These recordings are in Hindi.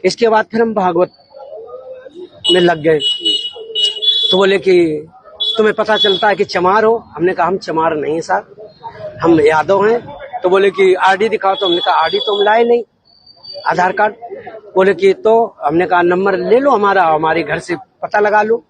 इसके बाद फिर हम भागवत में लग गए। तो बोले कि तुम्हें पता चलता है कि चमार हो? हमने कहा हम चमार नहीं साहब, हम यादव हैं। तो बोले कि आरडी दिखाओ। तो हमने कहा आरडी तो हम लाए नहीं, आधार कार्ड। बोले कि तो हमने कहा नंबर ले लो हमारा, हमारे घर से पता लगा लो।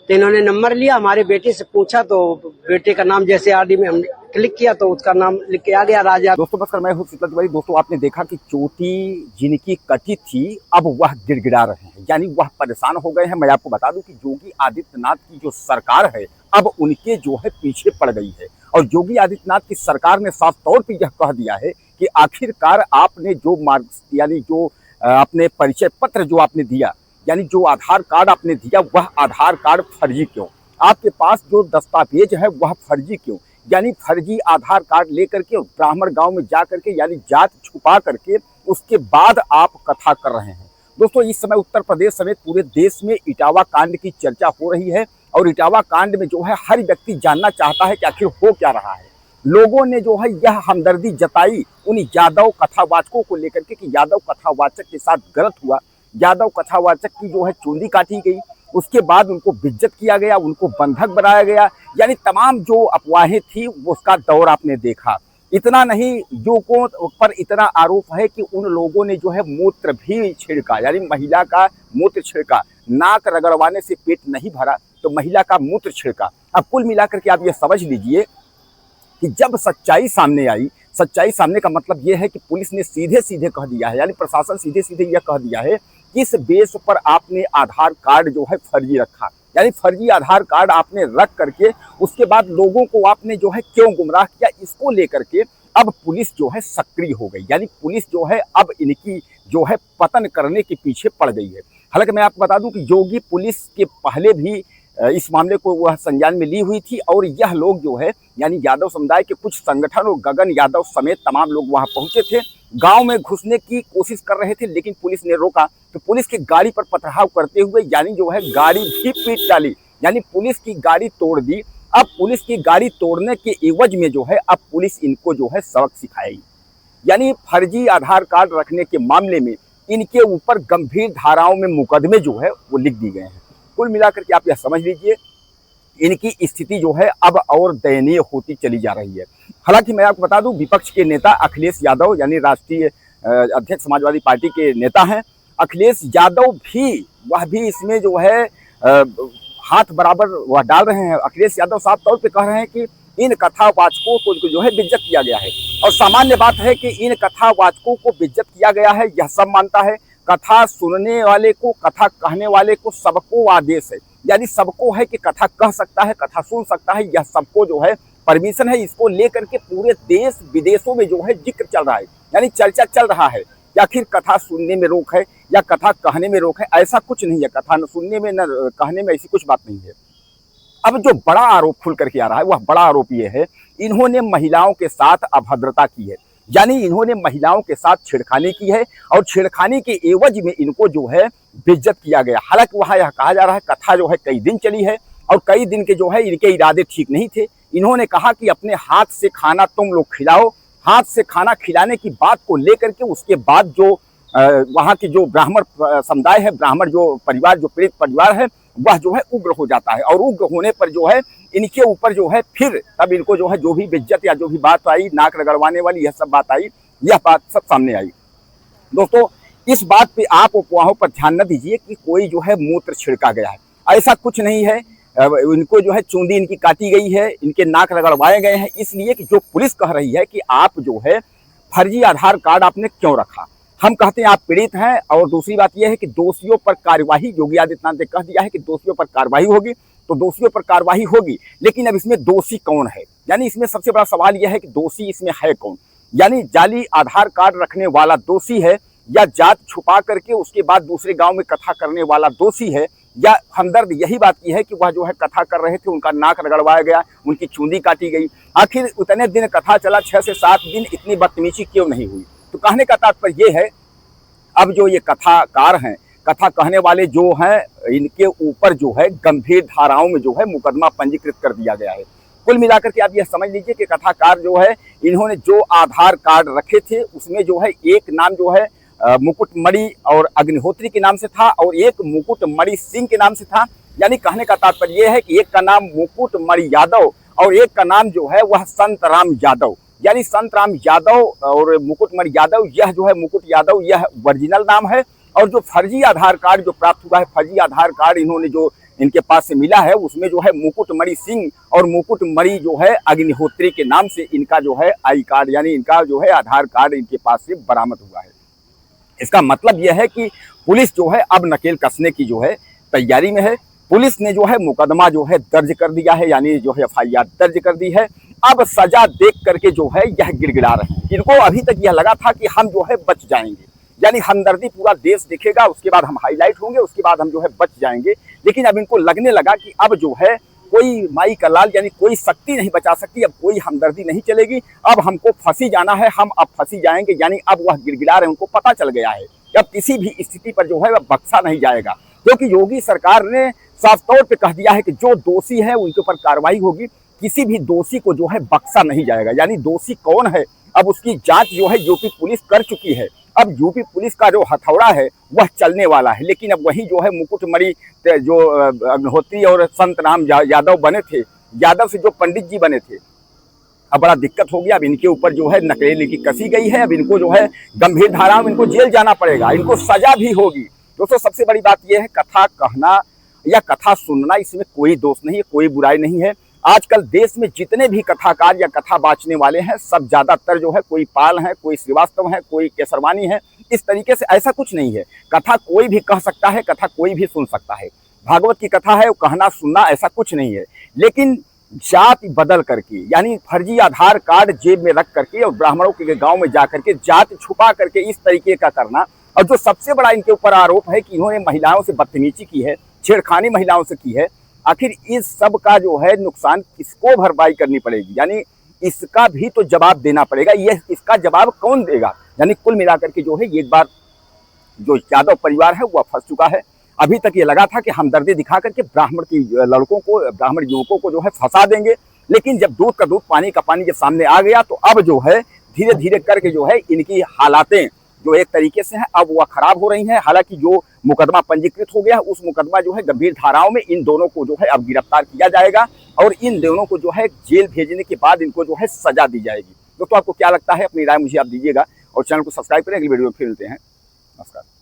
तो इन्होंने नंबर लिया, हमारे बेटे से पूछा तो बेटे का नाम जैसे आरडी में हमने क्लिक किया तो उसका नाम लिख के आ गया राजा। दोस्तों नमस्कार, मैं हूं शीतल तिवारी। दोस्तों आपने देखा कि चोटी जिनकी कटी थी अब वह गिड़गिड़ा रहे हैं, यानी वह परेशान हो गए हैं। मैं आपको बता दूं कि योगी आदित्यनाथ की जो सरकार है अब उनके जो है पीछे पड़ गई है। और योगी आदित्यनाथ की सरकार ने साफ तौर पर यह कह दिया है कि आखिरकार आपने जो मार्ग यानी जो अपने परिचय पत्र जो आपने दिया, यानी जो आधार कार्ड आपने दिया, वह आधार कार्ड फर्जी क्यों? आपके पास जो दस्तावेज है वह फर्जी क्यों? यानी फर्जी आधार कार्ड लेकर के ब्राह्मण गांव में जा करके यानी जात छुपा करके उसके बाद आप कथा कर रहे हैं। दोस्तों इस समय उत्तर प्रदेश समेत पूरे देश में इटावा कांड की चर्चा हो रही है और इटावा कांड में जो है हर व्यक्ति जानना चाहता है कि आखिर हो क्या रहा है। लोगों ने जो है यह हमदर्दी जताई उन यादव कथावाचकों को लेकर के कि यादव कथावाचक के साथ गलत हुआ, यादव कथावाचक की जो है चूंदी काटी गई, उसके बाद उनको बेइज्जत किया गया, उनको बंधक बनाया गया, यानी तमाम जो अफवाहें थी उसका दौर आपने देखा। इतना नहीं, युवकों पर इतना आरोप है कि उन लोगों ने जो है मूत्र भी छिड़का, यानी महिला का मूत्र छिड़का। नाक रगड़वाने से पेट नहीं भरा तो महिला का मूत्र छिड़का। अब कुल मिलाकर के आप ये समझ लीजिए कि जब सच्चाई सामने आई, सच्चाई सामने का मतलब यह है कि पुलिस ने सीधे सीधे कह दिया है, यानी प्रशासन सीधे सीधे यह कह दिया है कि इस बेस पर आपने आधार कार्ड जो है फर्जी रखा, यानी फर्जी आधार कार्ड आपने रख करके उसके बाद लोगों को आपने जो है क्यों गुमराह किया, इसको लेकर के अब पुलिस जो है सक्रिय हो गई। यानी पुलिस जो है अब इनकी जो है पतन करने के पीछे पड़ गई है। हालांकि मैं आपको बता दूं कि योगी पुलिस के पहले भी इस मामले को वह संज्ञान में ली हुई थी और यह लोग जो है यानी यादव समुदाय के कुछ संगठन और गगन यादव समेत तमाम लोग वहां पहुंचे थे, गांव में घुसने की कोशिश कर रहे थे, लेकिन पुलिस ने रोका। तो पुलिस की गाड़ी पर पथराव करते हुए यानी जो है गाड़ी भी पीट डाली, यानी पुलिस की गाड़ी तोड़ दी। अब पुलिस की गाड़ी तोड़ने के एवज में जो है अब पुलिस इनको जो है सबक सिखाएगी, यानी फर्जी आधार कार्ड रखने के मामले में इनके ऊपर गंभीर धाराओं में मुकदमे जो है वो लिख दिए गए हैं। कुल मिलाकर के आप यह समझ लीजिए इनकी स्थिति जो है अब और दयनीय होती चली जा रही है। हालांकि मैं आपको बता दूं विपक्ष के नेता अखिलेश यादव यानी राष्ट्रीय अध्यक्ष समाजवादी पार्टी के नेता हैं, अखिलेश यादव भी वह भी इसमें जो है हाथ बराबर वह डाल रहे हैं। अखिलेश यादव साफ तौर पे कह रहे हैं कि इन कथावाचकों को जो है बेइज्जत किया गया है और सामान्य बात है कि इन कथावाचकों को बेइज्जत किया गया है, यह सब मानता है। कथा सुनने वाले को, कथा कहने वाले को सबको आदेश है, यानी सबको है कि कथा कह सकता है, कथा सुन सकता है, यह सबको जो है परमिशन है। इसको लेकर के पूरे देश विदेशों में जो है जिक्र चल रहा है, यानी चर्चा चल रहा है कि आखिर कथा सुनने में रोक है या कथा कहने में रोक है। ऐसा कुछ नहीं है, कथा न सुनने में न कहने में ऐसी कुछ बात नहीं है। अब जो बड़ा आरोप खुल करके आ रहा है वह बड़ा आरोप ये है, इन्होंने महिलाओं के साथ अभद्रता की है, यानी इन्होंने महिलाओं के साथ छेड़खानी की है और छेड़खानी के एवज में इनको जो है बेइज्जत किया गया। हालांकि वहां यह कहा जा रहा है कथा जो है कई दिन चली है और कई दिन के जो है इनके इरादे ठीक नहीं थे। इन्होंने कहा कि अपने हाथ से खाना तुम लोग खिलाओ, हाथ से खाना खिलाने की बात को लेकर के उसके बाद जो वहाँ के जो ब्राह्मण समुदाय है, ब्राह्मण जो परिवार, जो पीड़ित परिवार है, वह जो है उग्र हो जाता है और उग्र होने पर जो है इनके ऊपर जो है फिर तब इनको जो है जो भी बेइज्जत या जो भी बात आई, नाक रगड़वाने वाली यह सब बात आई, यह बात सब सामने आई। दोस्तों इस बात पे आप अफवाहों पर ध्यान न दीजिए कि कोई जो है मूत्र छिड़का गया है, ऐसा कुछ नहीं है। इनको जो है चूंदी इनकी काटी गई है, इनके नाक रगड़वाए गए हैं, इसलिए कि जो पुलिस कह रही है कि आप जो है फर्जी आधार कार्ड आपने क्यों रखा। हम कहते हैं आप पीड़ित हैं और दूसरी बात यह है कि दोषियों पर कार्यवाही, योगी आदित्यनाथ ने कह दिया है कि दोषियों पर कार्रवाई होगी, तो दोषियों पर कार्रवाई होगी। लेकिन अब इसमें दोषी कौन है, यानी इसमें सबसे बड़ा सवाल यह है कि दोषी इसमें है कौन, यानी जाली आधार कार्ड रखने वाला दोषी है या जात छुपा करके उसके बाद दूसरे गांव में कथा करने वाला दोषी है, या हमदर्द यही बात की है कि वह जो है कथा कर रहे थे, उनका नाक रगड़वाया गया, उनकी चूंदी काटी गई। आखिर उतने दिन कथा चला, 6 से 7 दिन, इतनी बदतमीजी क्यों नहीं हुई? तो कहने का तात्पर्य ये है अब जो ये कथाकार हैं, कथा कहने वाले जो हैं, इनके ऊपर जो है गंभीर धाराओं में जो है मुकदमा पंजीकृत कर दिया गया है। कुल मिलाकर के आप यह समझ लीजिए कि कथाकार जो है इन्होंने जो आधार कार्ड रखे थे उसमें जो है एक नाम जो है मुकुटमणि और अग्निहोत्री के नाम से था और एक मुकुटमणि सिंह के नाम से था। यानी कहने का तात्पर्य यह है कि एक का नाम मुकुटमणि यादव और एक का नाम जो है वह संत राम यादव। यानी संत राम यादव और मुकुटमणि यादव, यह जो है मुकुट यादव यह ओरिजिनल नाम है। और जो फर्जी आधार कार्ड जो प्राप्त हुआ है, फर्जी आधार कार्ड इन्होंने जो इनके पास से मिला है, उसमें जो है मुकुटमणि सिंह और मुकुटमणि जो है अग्निहोत्री के नाम से इनका जो है आई कार्ड यानी इनका जो है आधार कार्ड इनके पास से बरामद हुआ है। इसका मतलब यह है कि पुलिस जो है अब नकेल कसने की जो है तैयारी में है। पुलिस ने जो है मुकदमा जो है दर्ज कर दिया है, यानी जो है FIR दर्ज कर दी है। अब सजा देख करके जो है यह गिड़गिड़ा रहे हैं। इनको अभी तक यह लगा था कि हम जो है बच जाएंगे, यानी हमदर्दी पूरा देश देखेगा, उसके बाद हम हाईलाइट होंगे, उसके बाद हम जो है बच जाएंगे। लेकिन अब इनको लगने लगा कि अब जो है कोई माई का लाल यानी कोई शक्ति नहीं बचा सकती, अब कोई हमदर्दी नहीं चलेगी, अब हमको फंसी जाना है, हम अब फंसी जाएंगे। यानी अब वह गिड़गिड़ा रहे, उनको पता चल गया है कि अब किसी भी स्थिति पर जो है वह बख्शा नहीं जाएगा, क्योंकि योगी सरकार ने साफ तौर पे कह दिया है कि जो दोषी है उनके ऊपर कार्रवाई होगी, किसी भी दोषी को जो है बख्शा नहीं जाएगा। यानी दोषी कौन है अब उसकी जांच जो है यूपी पुलिस कर चुकी है। अब यूपी पुलिस का जो हथौड़ा है वह चलने वाला है। लेकिन अब वही जो है मुकुटमणि जो अग्निहोत्री और संत राम यादव बने थे, यादव से जो पंडित जी बने थे, अब बड़ा दिक्कत हो गया। अब इनके ऊपर जो है नकेल की कसी गई है। अब इनको जो है गंभीर धाराओं में इनको जेल जाना पड़ेगा, इनको सजा भी होगी। दोस्तों सबसे बड़ी बात यह है, कथा कहना या कथा सुनना इसमें कोई दोष नहीं है, कोई बुराई नहीं है। आजकल देश में जितने भी कथाकार या कथा बाँचने वाले हैं सब ज्यादातर जो है कोई पाल है, कोई श्रीवास्तव है, कोई केसरवानी है। इस तरीके से ऐसा कुछ नहीं है। कथा कोई भी कह सकता है, कथा कोई भी सुन सकता है। भागवत की कथा है, वो कहना सुनना ऐसा कुछ नहीं है। लेकिन जाति बदल करके यानी फर्जी आधार कार्ड जेब में रख करके और ब्राह्मणों के गांव में जा करके जाति छुपा करके इस तरीके का करना, और जो सबसे बड़ा इनके ऊपर आरोप है कि इन्होंने महिलाओं से बदतमीजी की है, छेड़खानी महिलाओं से की है। आखिर इस सब का जो है नुकसान किसको भरपाई करनी पड़ेगी, यानी इसका भी तो जवाब देना पड़ेगा। ये इसका जवाब कौन देगा? यानी कुल मिलाकर के जो है एक बार जो यादव परिवार है वह फंस चुका है। अभी तक ये लगा था कि हमदर्दी दिखा करके ब्राह्मण की लड़कों को, ब्राह्मण युवकों को जो है फंसा देंगे। लेकिन जब दूध का दूध पानी का पानी जब सामने आ गया तो अब जो है धीरे धीरे करके जो है इनकी हालातें जो एक तरीके से हैं अब वह खराब हो रही हैं। हालांकि जो मुकदमा पंजीकृत हो गया उस मुकदमा जो है गंभीर धाराओं में इन दोनों को जो है अब गिरफ्तार किया जाएगा और इन दोनों को जो है जेल भेजने के बाद इनको जो है सजा दी जाएगी। दोस्तों आपको क्या लगता है? अपनी राय मुझे आप दीजिएगा और चैनल को सब्सक्राइब करें। अगली वीडियो में फिर मिलते हैं। नमस्कार।